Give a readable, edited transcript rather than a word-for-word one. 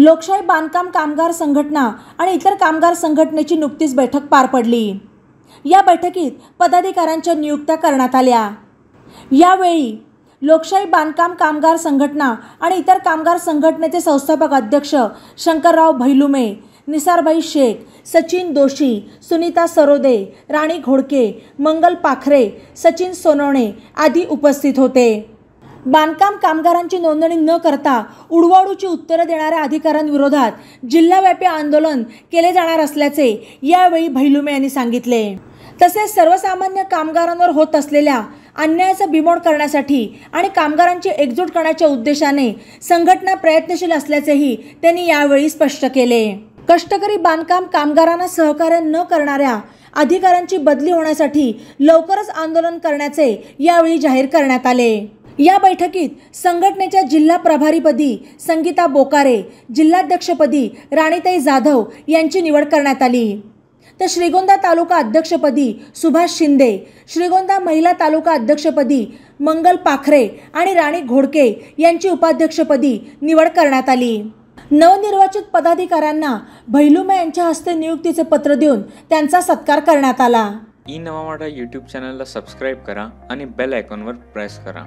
लोकशाही बांधकाम कामगार संघटना आणि इतर कामगार संघटनेची नुकतीच बैठक पार पडली। या बैठकीत पदाधिकाऱ्यांच्या नियुक्त्या करण्यात आल्या। यावेळी लोकशाही बांधकाम कामगार संघटना आणि इतर कामगार संघटनेचे संस्थापक अध्यक्ष शंकरराव भैलुमे, निसारभाई शेख, सचिन दोशी, सुनीता सरोदे, राणी घोडके, मंगल पाखरे, सचिन सोनवणे आदी उपस्थित होते। बांधकाम कामगारांची नोंदणी न करता उडवाउडीची उत्तरे देणाऱ्या अधिकाऱ्यांविरोधात जिल्हाव्यापी आंदोलन केले जाणार असल्याचे यावेळी भैलुमे यांनी सांगितले। तसेच सर्वसामान्य कामगारांवर होत असलेल्या अन्यायाचा बिमोड करण्यासाठी आणि कामगारांची एकजूट करण्याच्या उद्देशाने संघटना प्रयत्नशील असल्याचेही त्यांनी यावेळी स्पष्ट केले। कष्टकरी बांधकाम कामगारांना सहकार्य न करणाऱ्या अधिकाऱ्यांची बदली होण्यासाठी लवकरच आंदोलन करण्याचे यावेळी जाहीर करण्यात आले। या बैठकीत संघटनेच्या जिल्हा प्रभारीपदी संगीता बोकारे, जिल्हाध्यक्षपदी राणीताई जाधव यांची निवड करण्यात आली। तर श्रीगोंदा तालुका अध्यक्षपदी सुभाष शिंदे, श्रीगोंदा महिला तालुका अध्यक्षपदी मंगल पाखरे आणि राणी घोडके यांची उपाध्यक्षपदी निवड करण्यात आली। नवनिर्वाचित पदाधिकाऱ्यांना भैलुमे यांच्या हस्ते नियुक्तीचे पत्र देऊन त्यांचा सत्कार करण्यात आला। ई नवा मराठा यूट्यूब चॅनलला सबस्क्राइब करा आणि बेल आयकॉनवर प्रेस करा।